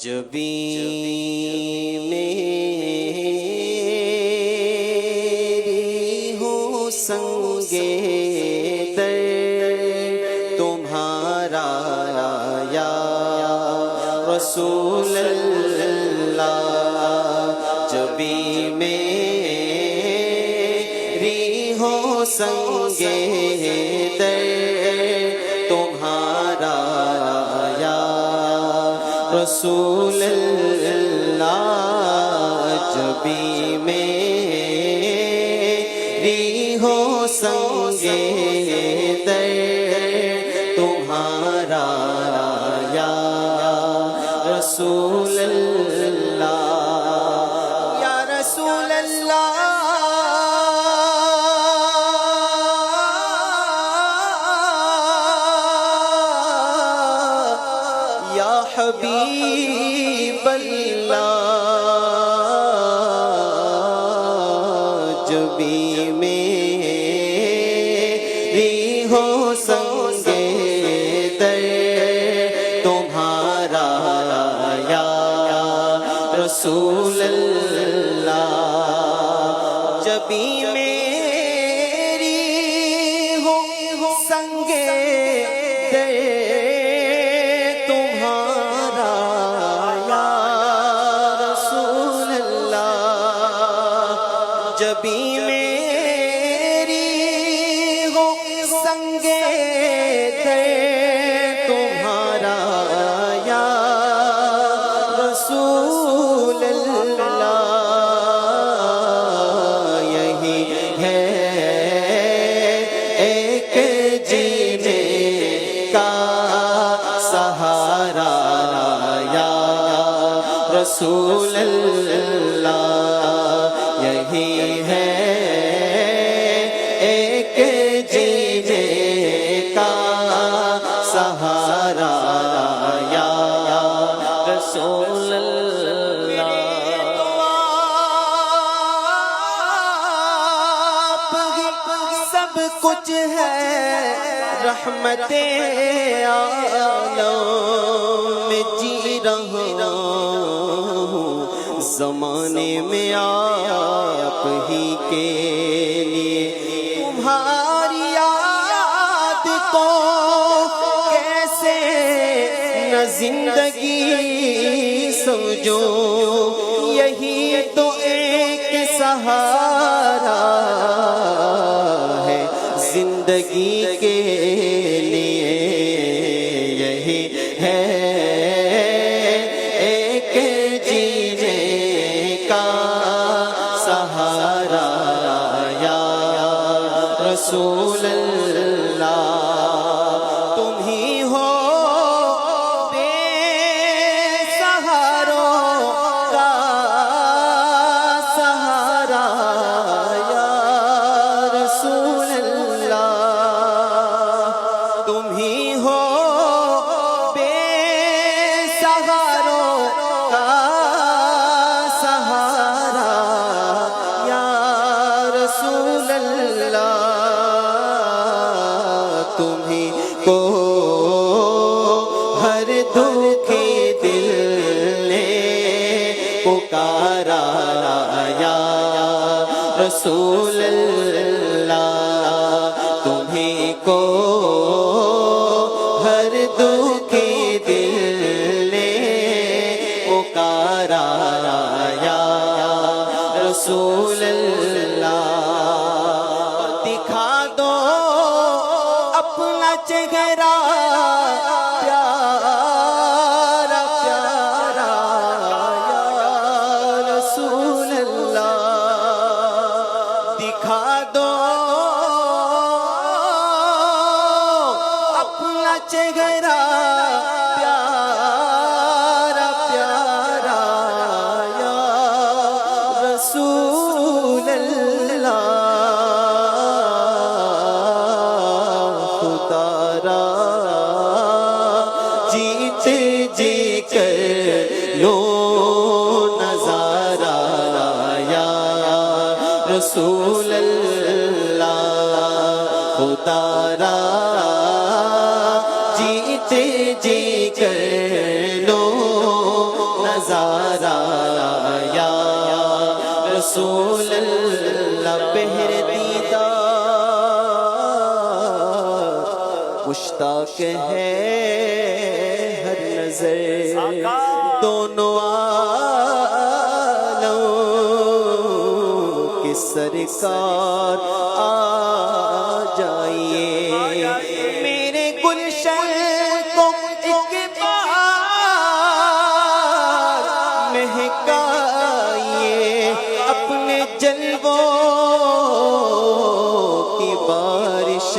جبیں میری ہو سنگے در تمہارا یا رسول اللہ، جبیں میری ہو سنگے در تمہارا یا رسول اللہ، جبیں میری ہو سنگے در تمہارا یا رسول اللہ، یا رسول اللہ، یا حبیب اللہ، جبیں میری ہو سنگے در تمہارا یا رسول اللہ، جبیں میری ہو سنگے در تمہارا یا رسول اللہ، جبیں میری ہو سنگے در تمہارا یا رسول اللہ، یہی ہے ایک جینے کا سہارا یا رسول اللہ، یہی ہے ایک جینے کا سہارا یا رسول اللہ، سب کچھ ہے رحمت عالم میں جی رہا ہوں، زمانے میں آپ ہی کے لیے، تمہاری یاد کو کیسے نہ زندگی سمجھو، یہی تو ایک سہارا ہے زندگی کے لیے، یہی ہے ایک جینے کا سہارا یا رسول اللہ، تم ہی ہو بے سہاروں کا سہارا یا رسول اللہ، تم ہی ہو بے سہاروں کا سہارا یا رسول اللہ، تمہیں کو ہر دکھی دل نے پکارا یا رسول اللہ، تمہیں کو ہر دکھی دل نے پکارا یا رسول اللہ، دکھا دو اپنا چہرہ پیارا پیارا یا رسول اللہ، دکھا دو اپنا چہرہ پیارا پیارا یا رسول اللہ، خدا را جیت جی کر لو نظارہ یا رسول اللہ، خدا را جیت جی کر لو نظارہ یا رسول اللہ پہر دیدار مشتاق ہے ہر نظر دونوں عالم کی سرکار آ جائیے میرے گلشن کو ایک بار مہکائیے اپنے جلووں کی بارش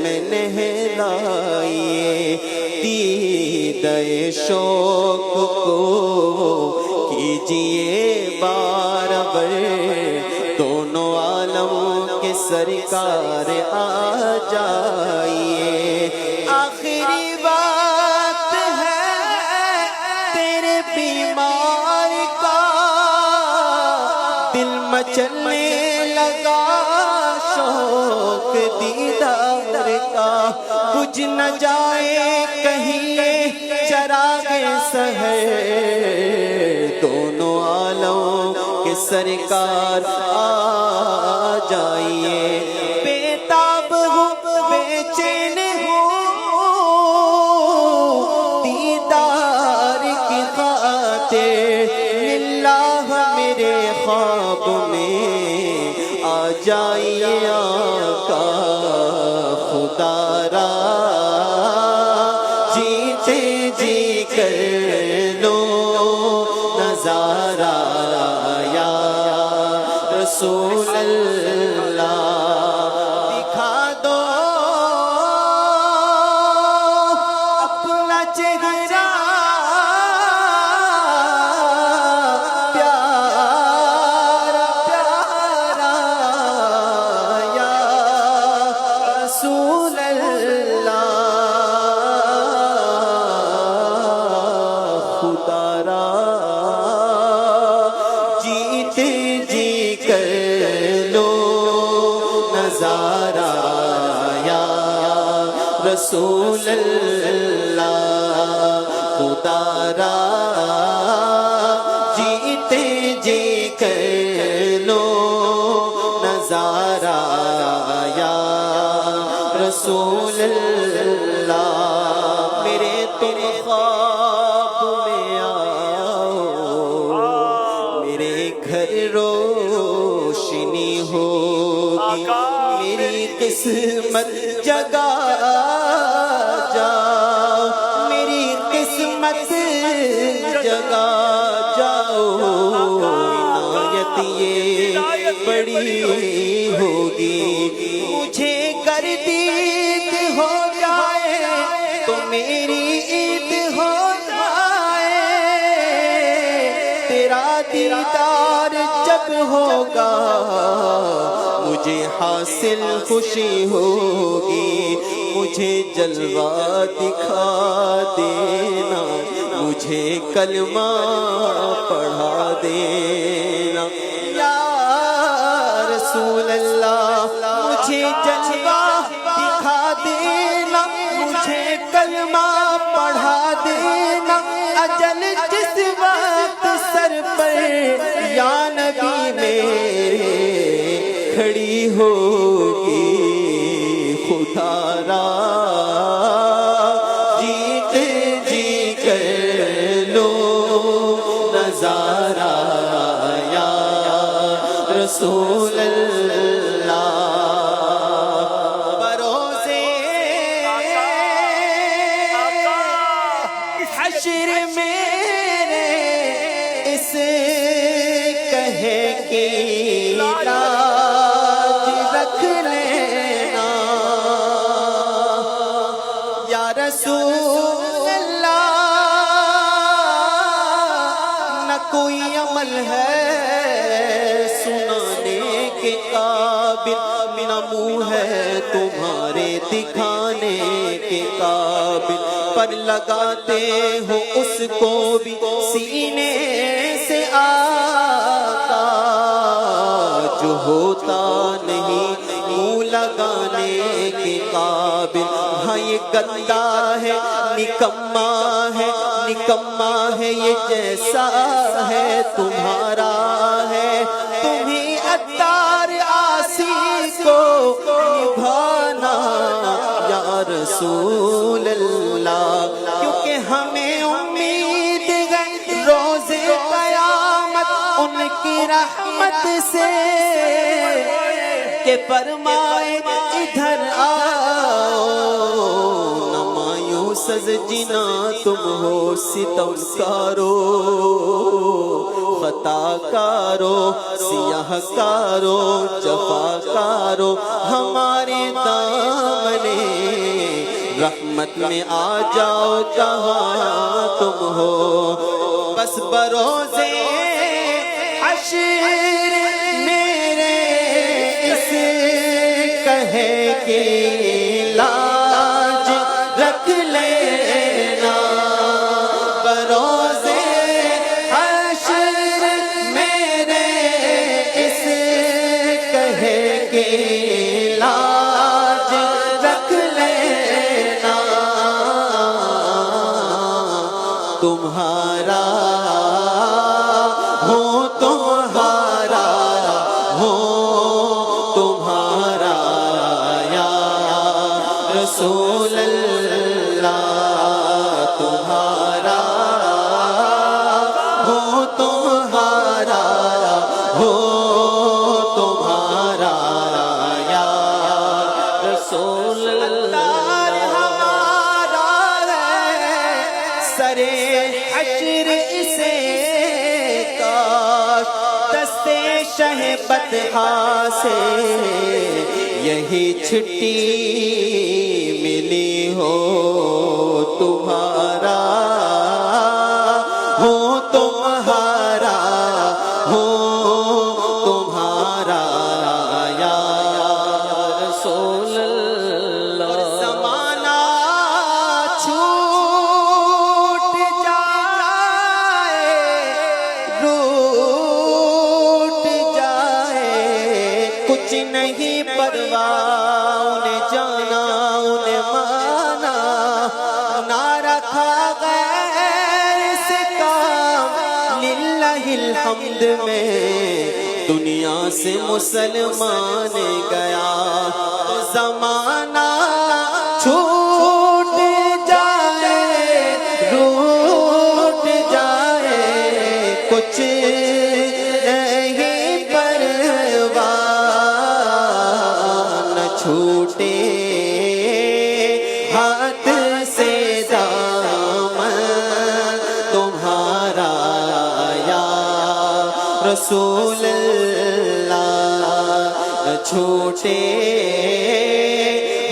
میں نہلائیے دیدہ شوق کو کیجئے بارابر دونوں عالم کے سرکار آ جائیے آخری بات ہے تیرے بیمار کا دل مچلنے لگا شوق دیدار کا بجھ نہ جائے کہیں چراغ سحر دونوں عالم کے سرکار آ جائیے بےتاب ہوں بے چین ہوں دیدار کی خاطر للہ میرے خواب میں آ جائیے آقا خدا را جیتے جی کر لو نظارہ یا رسول اللہ دکھا دو اپنا چہرہ پیارا پیارا یا رسول اللہ خدا را جیتے جی کر لو نظارہ یا رسول اللہ خدا را جیتے جی کر لو نظارہ یا رسول اللہ میرے تم خواب میں آؤ میرے گھر روشنی ہوگی میری قسمت جگا جاؤ میری قسمت جگا جاؤ عنایت یہ بڑی ہوگی مجھے گر دید ہو جائے تو میری عید ہو جائے تیرا دیدار جب ہوگا مجھے حاصل خوشی ہوگی مجھے جلوہ دکھا دینا مجھے کلمہ پڑھا دینا یا رسول اللہ مجھے جلوہ دکھا دینا مجھے کلمہ پڑھا دینا اجل جس وقت سر پر یا نبی میرے کھڑی ہوگی خدا را جیتے جی کر لو نظارہ یا رسول اللہ بروزے حشر میرے اس کہے کی لاج رکھ لینا یا رسول اللہ نہ کوئی عمل ہے سنانے کے قابل نہ منہ ہے تمہارے دکھانے کے قابل پر لگاتے ہو اس کو بھی سینے سے آقا جو ہوتا نہیں منہ لگانے کے قابل ہاں یہ گندا ہے نکما ہے نکما ہے یہ جیسا ہے تمہارا ہے، تمہیں عطار عاصی کو نبھانا یا رسول اللہ، کیونکہ ہمیں امید ہے روز قیامت ان کی رحمت سے کہ فرمائے ادھر آؤ، نہ مایوس از جنا تم ہو ستم کارو، خطا کارو سیاہ کارو جفا کارو، ہمارے دامنے رحمت میں آ جاؤ کہاں تم ہو، بس بروزے حشر میرے اس کہے کہ لاج رکھ لینا، بروزے حشر میرے اس کہے کہ لاج رکھ لینا، تمہارا ہو تمہارا ہو تمہارا یا رسول اللہ، تمہارا ہو تمہارا ہو تمہارا یا رسول اللہ، ہمارا ہے سرے حشر اسے کاش دستے شہ بطحا سے یہی چھٹی ملی ہو، تمہارا ہو تمہارا ہو تمہارا یا رسول اللہ، زمانہ چھوٹ جائے روٹ جائے کچھ نہیں پرواہ، انہیں جانا انہیں مانا، نہ رکھا غیر سے کام، للہ الحمد میں دنیا سے مسلمان گیا، تو زمانہ چھوٹ جائے روٹ جائے کچھ نہیں پرواہ، نہ چھوٹے ہاتھ سے دامن تمہارا یا رسول اللہ، نہ چھوٹے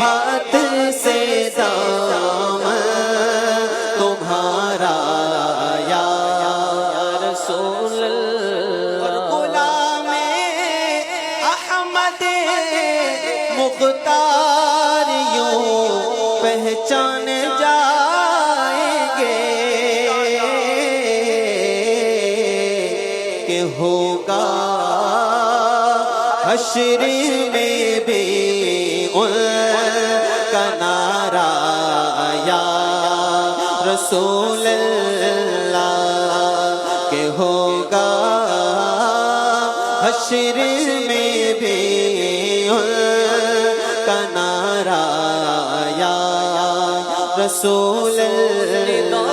ہاتھ سے دامن تمہارا یا رسول اللہ، غلام احمد مختار یوں پہچان جائیں گے کہ ہوگا حشر میں بھی ان کا نعرہ یا رسول اللہ، کہ ہوگا حشر میں بھی ان کا نعرہ یا رسول اللہ،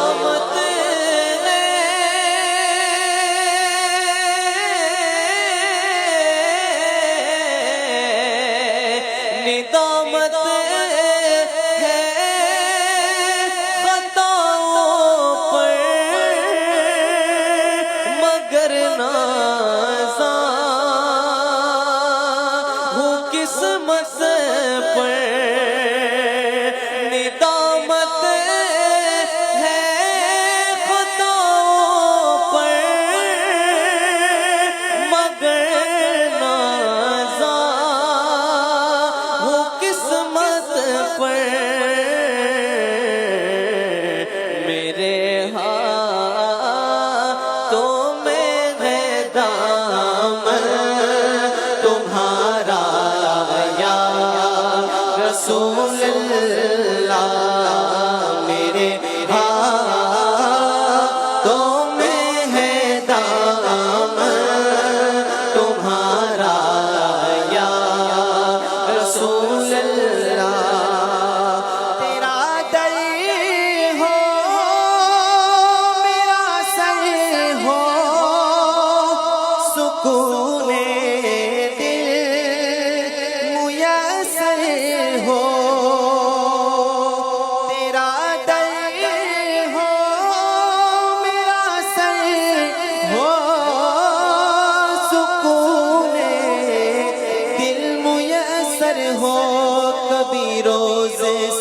ندامت ہے خطاؤں پر مگر نازاں ہوں قسمت پر، ندامت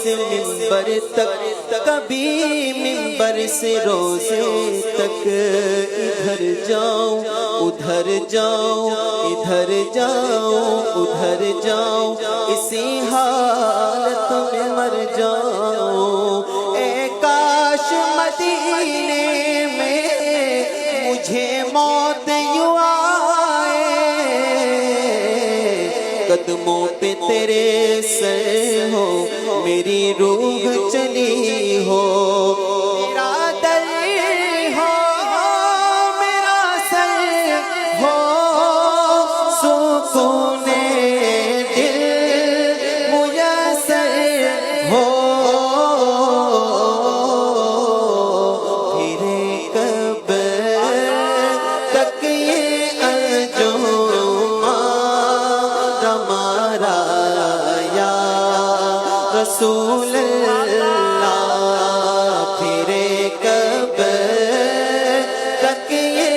سے منبر تک، کبھی منبر سے روزے تک، ادھر جاؤں ادھر جاؤں ادھر جاؤں ادھر جاؤں، اسی حالت میں مر جاؤں۔ اے کاش مدینے میں مجھے موت یوں آئے، قدموں پہ تیرے سر ہو، میری روح چلی ہو، میرا دل ہو میرا سر ہو، سکون دل میسر ہو، پھر کب تک یہ ہمارا یا رسول اللہ، پھر کب تک یہ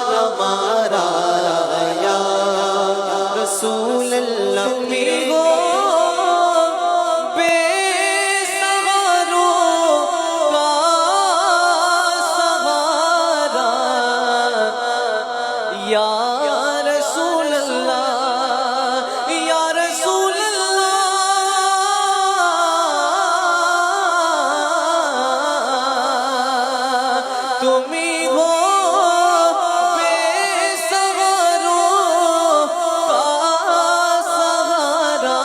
ہمارا یا رسول اللہ۔ تمہیں ہو بے سہاروں کا سہارا، یا رسول اللہ یا رسول اللہ، تمہیں ہو بے سہاروں کا سہارا،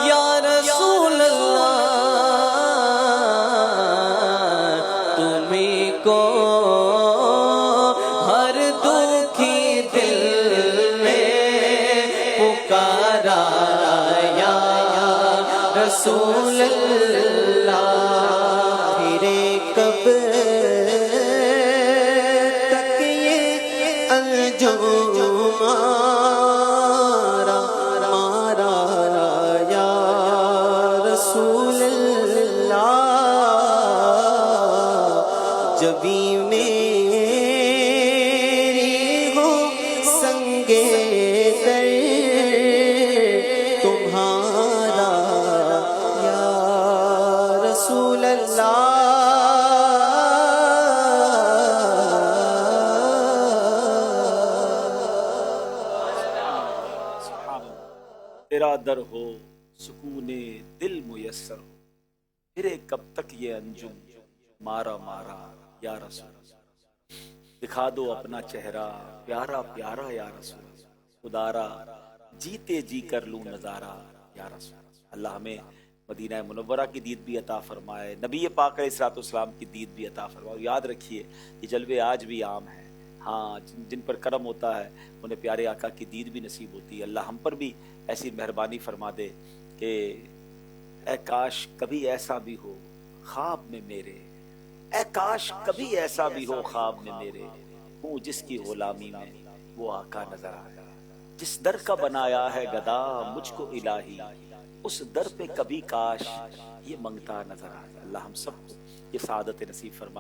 یا رسول اللہ، تمہیں کو ہر دکھی دل میں پکارا، یا رسول اللہ، پھر کب تک یہ انجم مارا یا رسول اللہ، جبھی میری ہو سنگے در تمہارا یا رسول اللہ۔ تیرا در ہو سکون دل میسر ہو، پھرے کب تک یہ انجم مارا مارا یا رسول اللہ، دکھا دو اپنا چہرہ پیارا پیارا یا رسول اللہ، خدارا جیتے جی کر لوں نظارہ یا رسول اللہ۔ اللہ ہمیں مدینہ منورہ کی دید بھی عطا فرمائے، نبی پاک علیہ الصلوۃ والسلام کی دید بھی عطا فرمائے۔ اور یاد رکھیے یہ جلوے آج بھی عام ہیں، ہاں جن پر کرم ہوتا ہے انہیں پیارے آقا کی دید بھی نصیب ہوتی ہے۔ اللہ ہم پر بھی ایسی مہربانی فرما دے کہ اے کاش کبھی ایسا بھی ہو خواب میں میرے، اے کاش کبھی ایسا بھی ہو خواب میں میرے، ہوں جس کی غلامی میں وہ آقا نظر آیا، جس در کا بنایا ہے گدا مجھ کو الہی، اس در پہ کبھی کاش یہ منگتا نظر آیا۔ اللہ ہم سب کو یہ سعادت نصیب فرما